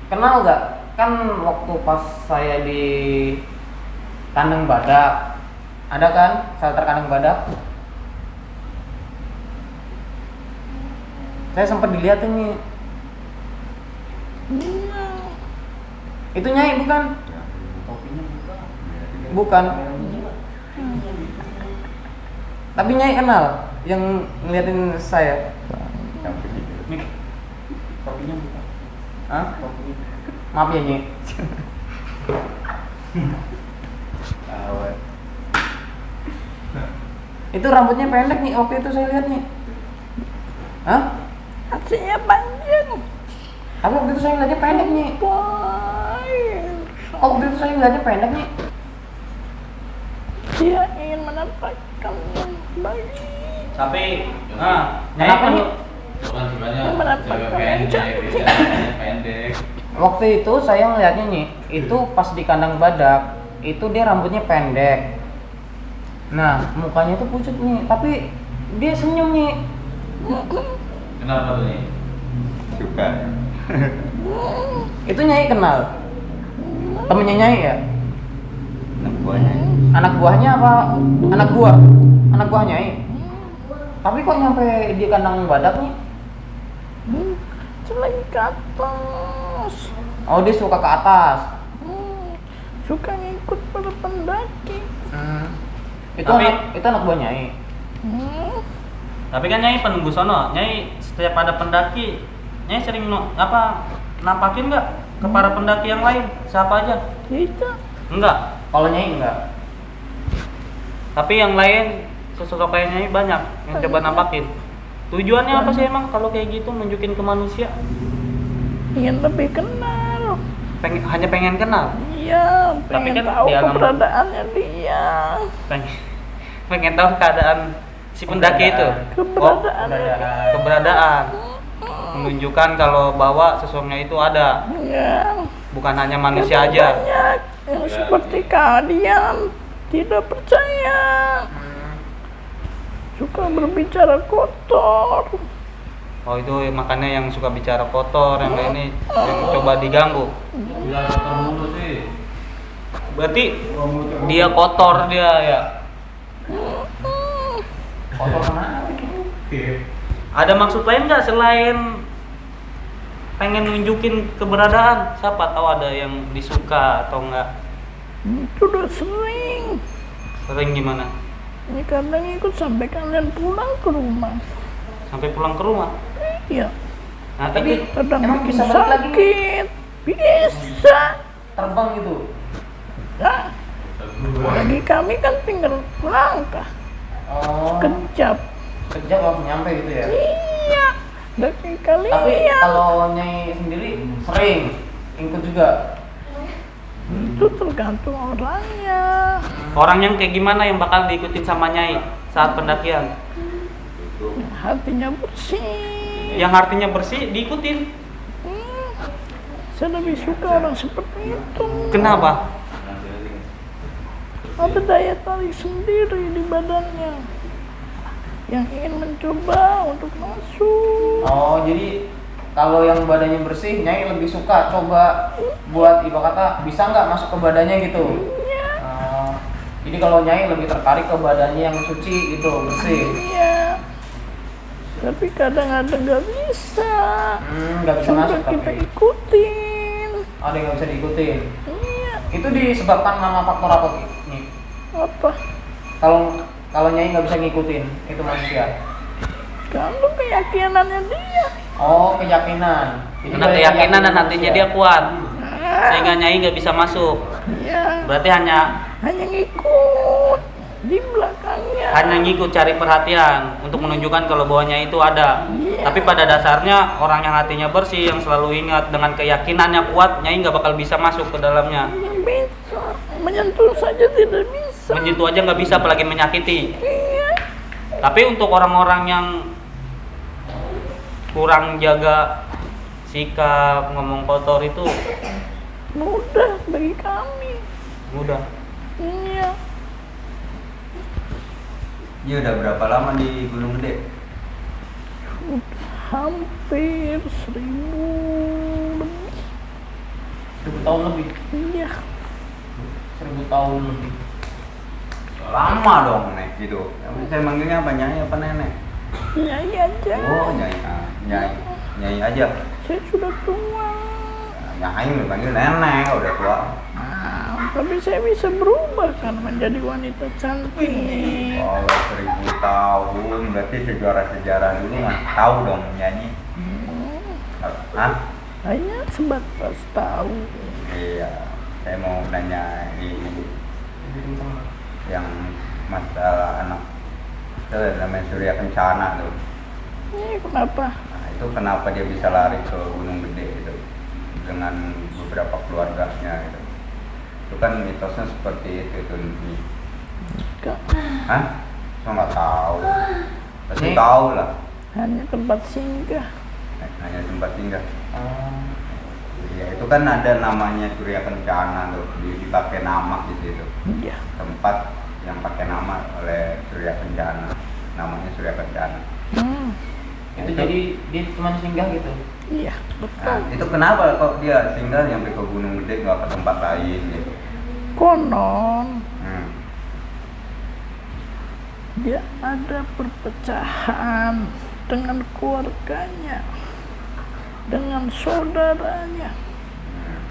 kenal gak? Kan waktu pas saya di kandang badak, ada kan shelter kandang badak? Saya sempat dilihatin nih. Iya. Itu Nyai bukan? Bukan. Tapi Nyai kenal yang ngeliatin saya. Nih. Kopinya buka. Hah? Maaf ya Nyi. Itu rambutnya pendek nih waktu itu saya lihat nih. Hah? Hasilnya panjang. Tapi waktu itu saya ngeliatnya pendek nih. Baik. Oh, waktu itu saya ngeliatnya pendek nih. Dia ingin mendapatkan yang baik. Tapi, nah, Nyai Kenapa kan nih? Bukan sebenarnya Mendapat cewek yang pendek, cantik. biasanya pendek. Waktu itu saya ngeliatnya nih, itu pas di kandang badak, itu dia rambutnya pendek. Nah, mukanya tuh pucat nih, tapi dia senyum nih. Kenapa tuh nih? Suka. Itu Nyai kenal? Temennya Nyai ya? Anak buahnya. Anak buahnya apa? Anak buah? Anak buah Nyai? Tapi kok nyampe di kandang badak nih? Lagi ke atas. Oh, dia suka ke atas. Suka ngikut para pendaki. Itu Tapi- itu anak buah Nyai. Tapi kan Nyai penunggu sono. Nyai setiap ada pendaki, Nyai sering nampakin nggak ke para pendaki yang lain? Siapa aja? Tidak. Enggak. Kalau Nyai enggak. Tapi yang lain sosok kayak Nyai banyak yang coba nampakin. Tujuannya apa sih emang kalau kayak gitu nunjukin ke manusia? Ingin lebih kenal. Hanya pengen kenal, Iya, Tapi pengen kan tahu di alam- keberadaannya dia. pengen tahu keadaan si pendaki itu. Oh, Keberadaannya. keberadaan. Menunjukkan kalau bahwa sosoknya itu ada, Ya. bukan hanya manusia aja. Banyak yang seperti kalian tidak percaya. Suka berbicara kotor. Oh itu makanya yang suka bicara kotor, yang lain ini yang coba diganggu. Bilang kotor mulu sih. Berarti dia kotor dia ya. Kotor kenapa? Ada maksud lain nggak selain pengen nunjukin keberadaan? Siapa tahu ada yang disuka atau enggak? Sudah sering. Sering gimana? Ini kadang ikut sampai kalian pulang ke rumah. Sampai pulang ke rumah. Iya. Nah, Tapi itu Kadang emang bikin bisa balik lagi nih? sakit. Bisa. Terbang gitu. Nah, bagi kami kan tinggal melangkah. Oh. Kejap. Kejap langsung nyampe gitu ya. Iya. Bagi Tapi kalian kalau Nyai sendiri sering ikut juga. itu tergantung orangnya. orang yang kayak gimana yang bakal diikutin sama Nyai saat pendakian? Hatinya bersih. Yang artinya bersih diikutin. Saya lebih suka orang seperti itu. Kenapa? Ada daya tarik sendiri di badannya yang ingin mencoba untuk masuk. Oh, jadi kalau yang badannya bersih, Nyai lebih suka coba buat ibarat kata bisa nggak masuk ke badannya gitu. Oh, jadi kalau Nyai lebih tertarik ke badannya yang suci gitu, bersih. Iya. Tapi kadang-kadang nggak bisa. Nggak bisa Coba masuk kita tapi. ikutin. Ada yang nggak bisa diikutin. Iya. Itu disebabkan sama faktor apa nih? Apa? Kalau Nyai nggak bisa ngikutin itu manusia. Kalau keyakinannya dia. Oh, keyakinan. Jadi Karena dari keyakinan dan manusia. hatinya dia kuat, Ah, sehingga Nyai nggak bisa masuk. Iya. Berarti hanya Ngikut di belakangnya. ngikut cari perhatian untuk menunjukkan kalau bahwa Nyai itu ada. Iya. Tapi pada dasarnya orang yang hatinya bersih, yang selalu ingat dengan keyakinannya kuat, Nyai nggak bakal bisa masuk ke dalamnya. Bisa. Menyentuh saja tidak bisa. Menyentuh aja nggak bisa, apalagi menyakiti. Iya. Tapi untuk orang-orang yang kurang jaga sikap, ngomong kotor itu mudah bagi kami. mudah. Iya. Dia udah berapa lama di Gunung Gede? Hampir 1000 lebih. 1000 tahun lebih. Iya. 1000 tahun lebih. Lama dong Nek gitu. Yang saya manggilnya apa, Nyai apa Nenek? Nyai aja. Oh Nyai, Nyai aja. Saya sudah tua. Nyai dipanggil Nenek, udah tua. Tapi saya bisa berubah kan menjadi wanita cantik. Kalau 1000 tahun berarti sejarah-sejarah dulu nggak tahu dong nyanyi. Hah? Hanya sebatas tahu. Iya, saya mau nanya ini yang masalah anak itu namanya Surya Kencana tuh. Ini kenapa? Nah, itu kenapa dia bisa lari ke Gunung Gede itu dengan beberapa keluarganya gitu. Itu kan mitosnya seperti itu tuh. Enggak. Hah? Saya nggak tahu. Pasti tahu lah. Hanya tempat singgah. Hanya tempat tinggal. Iya, itu kan ada namanya Surya Kencana tuh, dipakai nama di situ. Iya. Tempat yang pakai nama oleh Surya Kencana, namanya Surya Kencana. Itu jadi dia cuma singgah gitu. Iya, Nah, betul. itu kenapa kok dia singgah sampai ke Gunung Gede nggak ke tempat lain gitu? Konon Hmm. dia ada perpecahan dengan keluarganya, dengan saudaranya,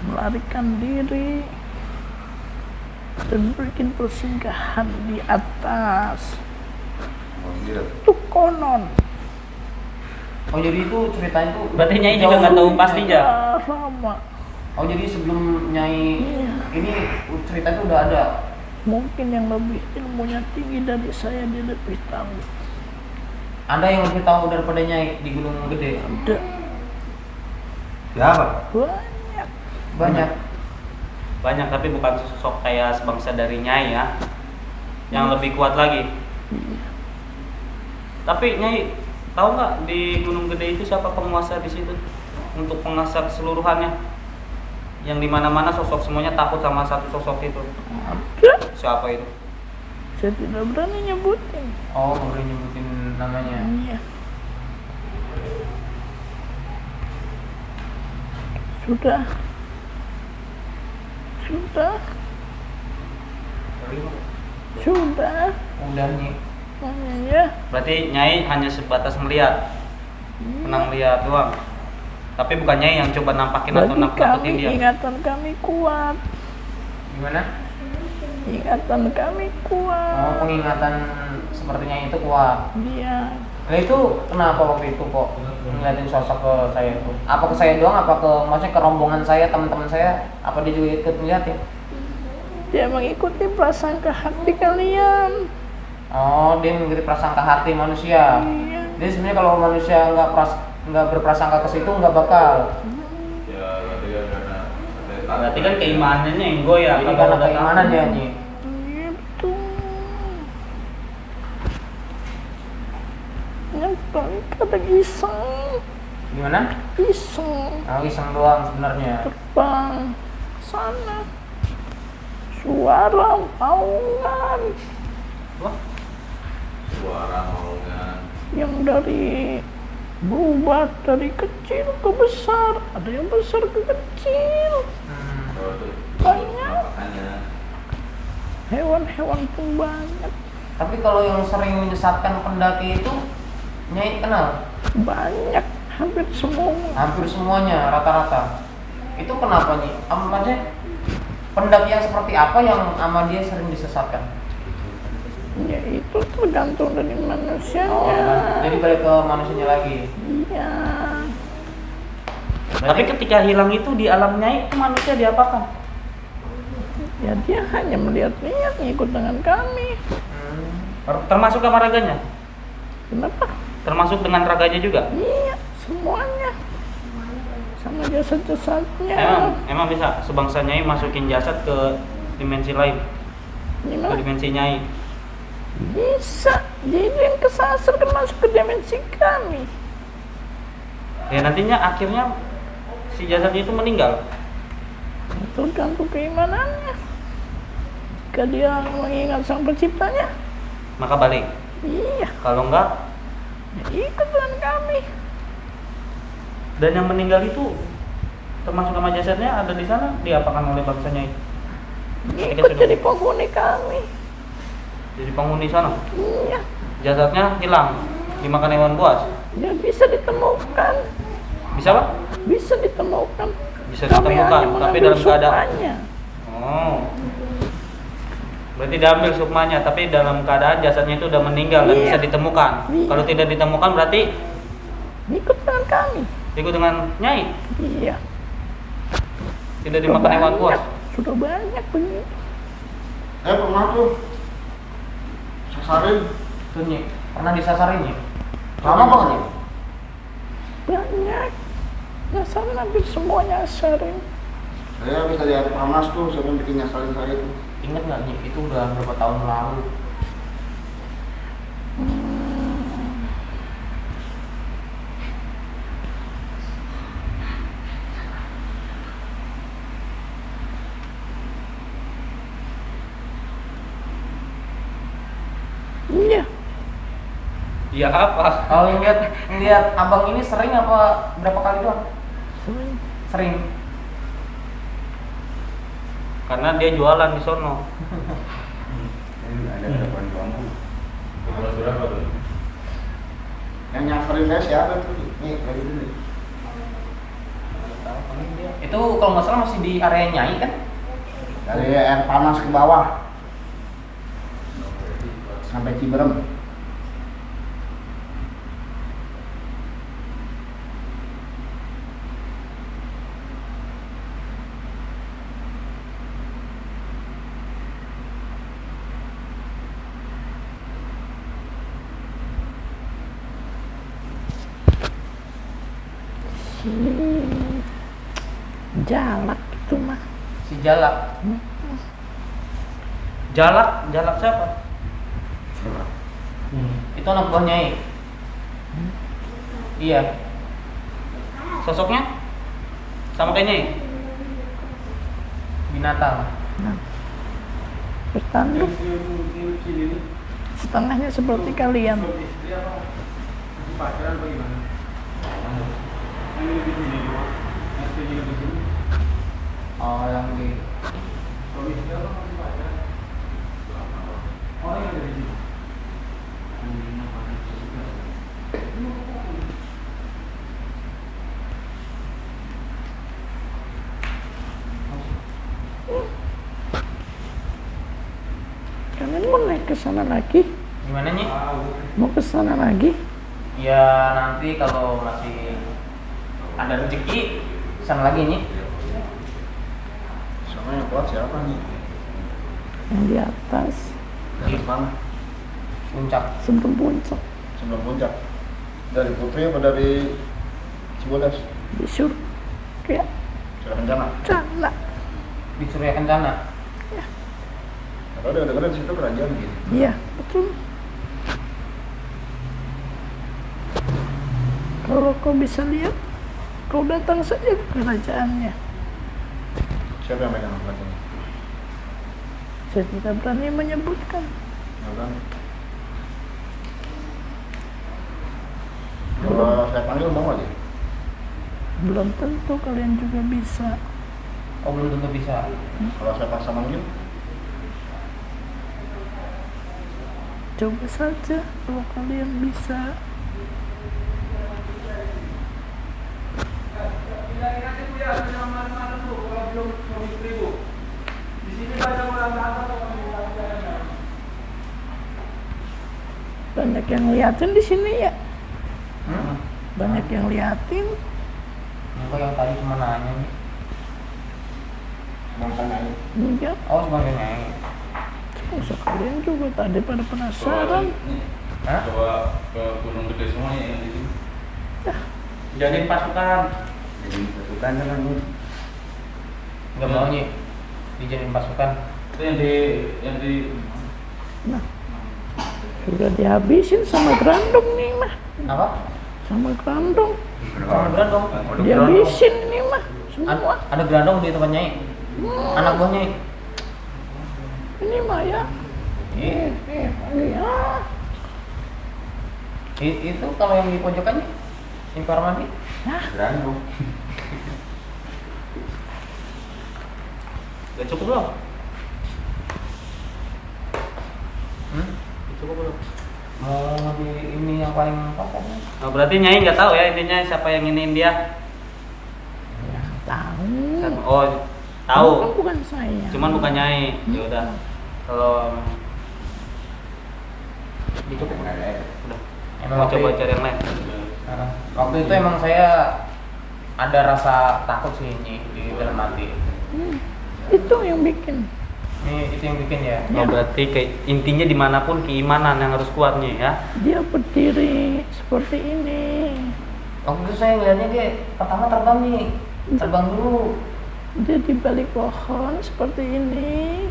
melarikan diri dan bikin persinggahan di atas. Oh, gitu. Itu konon. Oh jadi itu ceritanya tuh. Berarti Nyai juga nggak tahu pasti ya? Sudah lama. Oh jadi sebelum Nyai Iya. ini cerita itu udah ada. Mungkin yang lebih ilmunya tinggi dari saya dia lebih tahu. Ada yang lebih tahu daripada Nyai di Gunung Gede? Ada Siapa? banyak. Banyak. Banyak, tapi bukan sosok kayak sebangsa dari Nyai ya, yang lebih kuat lagi. Tapi Nyai tahu nggak di Gunung Gede itu siapa penguasa di situ untuk penguasa keseluruhannya, yang dimana-mana sosok semuanya takut sama satu sosok itu? Ada. Siapa itu? Saya tidak berani nyebutin. Oh boleh nyebutin namanya. Iya. Sudah. Sudah. Sudah. Udah Nyai. Hanya ya. Berarti Nyai hanya sebatas melihat, pernah lihat doang. Tapi bukan Nyai yang coba nampakin atau Bagi nakutin kami dia. ingatan kami kuat. Gimana? Ingatan kami Oh kuat. pengingatan sepertinya itu kuat. Dia Nah itu kenapa waktu itu kok ngeliatin sosok ke saya itu? Apa ke saya doang? Apa ke maksudnya ke rombongan saya, teman-teman saya? Apa dia juga ikut ngeliatin? dia mengikuti prasangka hati kalian. Oh dia mengikuti prasangka hati manusia. Iya. Jadi sebenarnya kalau manusia nggak berprasangka ke situ nggak bakal. Ya berarti kan karena ada Berarti kan keimanannya yang goyah. Jadi kalau karena udah keimanan tahu. ya Nyi. Iya betul. Yang paling kadang iseng. Gimana? Iseng. Oh, iseng doang sebenarnya. Terbang sana. Suara maungan Wah, suara maungan. yang dari berubah dari kecil ke besar, ada yang besar ke kecil. Kalau itu Banyak. makanya Hewan-hewan pun banyak. Tapi kalau yang sering menyesatkan pendaki itu Nyai kenal? Banyak, hampir semua. Hampir semuanya rata-rata. Itu kenapa Nyi? Maksudnya pendaki yang seperti apa yang sama dia sering disesatkan? Ya itu tergantung dari Oh, manusianya. jadi balik ke manusianya lagi. Iya. tapi ketika hilang itu di alam Nyai itu manusia diapakan? Ya dia hanya melihat-lihat ngikut dengan kami. Termasuk sama raganya? Kenapa? Termasuk dengan raganya juga? Iya, semuanya. Sama jasad-jasadnya. Emang bisa sebangsa Nyai masukin jasad ke dimensi lain? Ke Gimana? dimensi Nyai? Bisa, jadi yang kesasar kan masuk ke dimensi kami. Ya nantinya akhirnya si jasadnya itu meninggal. Tergantung keimanannya. Jika dia mengingat sang penciptanya, Maka balik. iya, Kalau enggak, ya ikut dengan kami. dan yang meninggal itu termasuk nama jasadnya ada di sana, diapakan oleh bangsanya itu? Ikut jadi penghuni kami. Jadi penghuni sana. Iya, Jasadnya hilang, dimakan hewan buas. ya bisa ditemukan. Bisa Pak? Bisa ditemukan. Bisa Kami ditemukan, hanya tapi mengambil dalam keadaan. sukmanya. Oh. Berarti diambil sukmanya, tapi dalam keadaan jasadnya itu udah meninggal dan Iya. bisa ditemukan. Iya. Kalau tidak ditemukan berarti Ikut dengan kami. ikut dengan Nyai, Iya. tidak dimakan hewan buas. Sudah banyak begitu. Pernah tuh sasarin Tuh Nyi, pernah disasarin Nyi? lama banget ya? Banyak. Nyasarin hampir semuanya nyasarin. Saya bisa di air panas tuh, siapa yang bikin nyasarin saya tuh. Ingat nggak Nyi? Itu udah berapa tahun lalu. Iya. Ya apa? Kalau ngeliat abang ini sering apa berapa kali doang? Sering. Sering. Karena dia jualan di sono. Ada telepon kamu. Kelas berapa tuh? Yang nyasarin saya siapa tuh? Nih, kayak gini nih. Itu kalau nggak salah masih di area Nyai kan? Dari air panas ke bawah sampai Ciberem. Jalak itu mah. Si Jalak. Jalak siapa? Itu anak buah Nyai. Iya. Sosoknya sama kayak Nyai. Binatang. Bertanduk. Setengahnya seperti kalian. Oh yang di. Kalian mau naik ke sana lagi? Gimana Nyi? Mau ke sana lagi? Ya nanti kalau masih ada rezeki sana lagi Nyi. Sama yang kuat siapa nih? Yang di atas, Dari mana? Puncak. sebelum puncak, Sebelum puncak. Dari Putri apa dari Cibodas? di surga Sudah rencana. sana. Di Surya Kencana. Atau dengar di situ kerajaan gitu. Iya, betul. Kalau kau bisa lihat, kau datang saja ke kerajaannya. Siapa yang megang kerajaan? Saya tidak berani menyebutkan. Nggak berani. Kalau saya panggil mau aja. Belum tentu kalian juga bisa. Oh belum tentu bisa. Kalau saya paksa manggil, Coba saja kalau kalian bisa. Banyak yang liatin di sini ya. Banyak yang liatin. Enggak yang tadi cuma nanya Nyi. bangsa naik. Enggak. Oh sebagai Nyai. Masa kalian juga tadi pada penasaran. Hah? Coba ke Gunung Gede semuanya yang di sini. Jadi pasukan. Jadi pasukan sama nih. Enggak mau Nyi. Dijadiin pasukan. Itu yang di Nah, Sudah dihabisin sama Grandong nih mah. Apa? Sama Grandong. Sama Grandong. Dihabisin ini mah semua. Ada Grandong di tempat Nyai. Anak buah Nyai. Ini mah ya. Ya. Itu kalau yang di pojokannya yang kamar mandi. Grandong. Udah cukup belum? Cukup belum? Mau di ini yang paling pokok. Nah, berarti Nyai nggak tahu ya intinya siapa yang iniin dia. Ya, tahu. Oh, tahu. Kan bukan saya. Cuman bukan Nyai. Ya udah. Kalau Cukup. udah. Emang Mau waktu coba itu- cari yang lain. Waktu itu emang saya ada rasa takut sih Nyi, di dalam hati. Itu yang bikin. Itu yang bikin ya. Oh, berarti intinya dimanapun keimanan yang harus kuat nih ya. Dia berdiri seperti ini. Waktu itu saya ngeliatnya dia pertama terbang nih, terbang dulu. Dia di balik pohon seperti ini.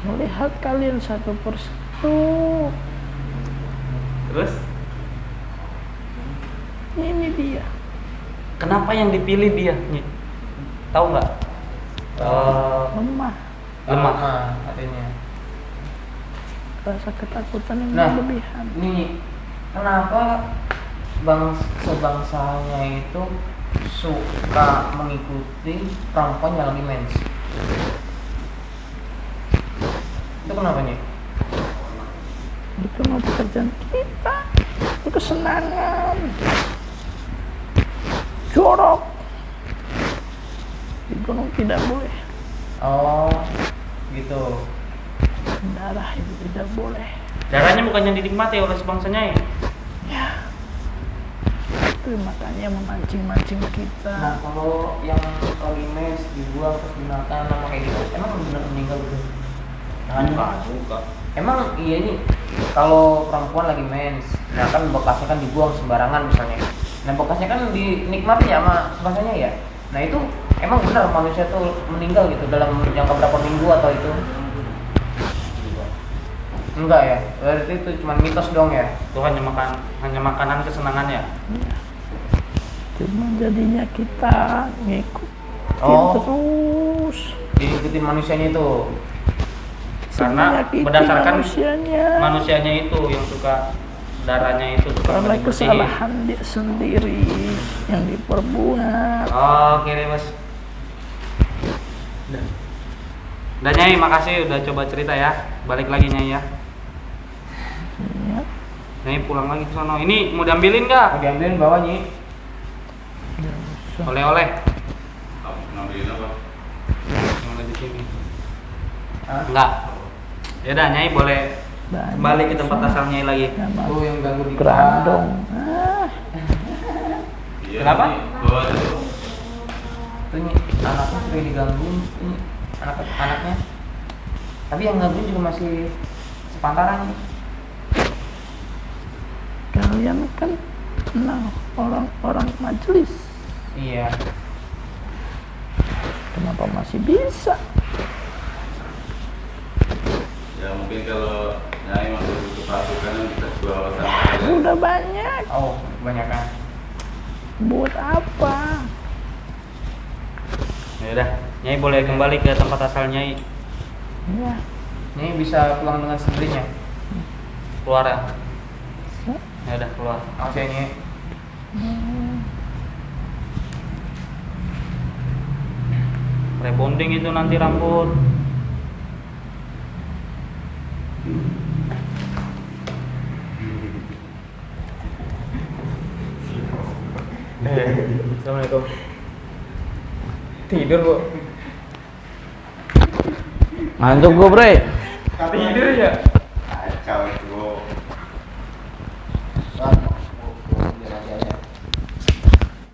Melihat kalian satu persatu. Terus Ini dia. kenapa yang dipilih dia? Nyi? Tahu nggak? Lemah. Lemah. Artinya. Rasa ketakutan yang Nah, berlebihan. nih kenapa sebangsanya itu suka mengikuti perempuan yang lagi mens? Itu kenapa nih? Itu mau pekerjaan kita. Itu kesenangan. Jorok. Di gunung tidak boleh. Oh, gitu. Darah itu tidak boleh. Darahnya bukannya dinikmati oleh sebangsa Nyai. Ya. Itu makanya memancing-mancing kita. Nah, kalau yang lagi mens dibuang terus dimakan sama kayak gitu, emang benar meninggal gitu? Buka. Emang iya nih, kalau perempuan lagi mens, nah kan bekasnya kan dibuang sembarangan misalnya. Nah bekasnya kan dinikmati ya sama sebangsanya ya. Nah itu emang benar manusia tuh meninggal gitu dalam jangka berapa minggu atau itu? Enggak ya, berarti itu cuma mitos dong ya. Itu hanya makanan kesenangan ya. Ya. Cuma jadinya kita ngikutin Oh. terus. Diikutin manusianya itu. Karena Menyakiti berdasarkan manusianya itu yang suka darahnya itu suka karena dibersihin. kesalahan dia sendiri yang diperbuat. Oh, oke deh, Mas. Udah Nyai, makasih udah coba cerita ya. Balik lagi Nyai ya. Ya. Nyai pulang lagi ke sono. Ini mau diambilin nggak? Mau diambilin bawa Nyi. Oleh-oleh. Ngambilin apa? Yang ada di sini. Hah? Enggak. Ya udah Nyai boleh Banyak kembali ke tempat asal Nyai lagi. sama Tuh yang ganggu di Grandong. Iya, Kenapa? ini bawa itu. Tuh Nyi, anaknya sudah digangguin Nyi. Anaknya. Tapi yang gangguin juga masih sepantaran Nyi. Kalian kan kenal orang-orang majelis. Iya. Kenapa masih bisa? Ya mungkin kalau Nyai masih butuh pasukan bisa jual sama Udah banyak. Oh, kebanyakan. Buat apa? Ya udah, Nyai boleh kembali ke tempat asal Nyai. Ya. Nyi bisa pulang dengan sendirinya. Keluar ya. Ya udah keluar. Makasih ya Nyi. Rebonding itu nanti rambut. Assalamualaikum. Tidur Bu. Ngantuk gue bre. Tidur ya.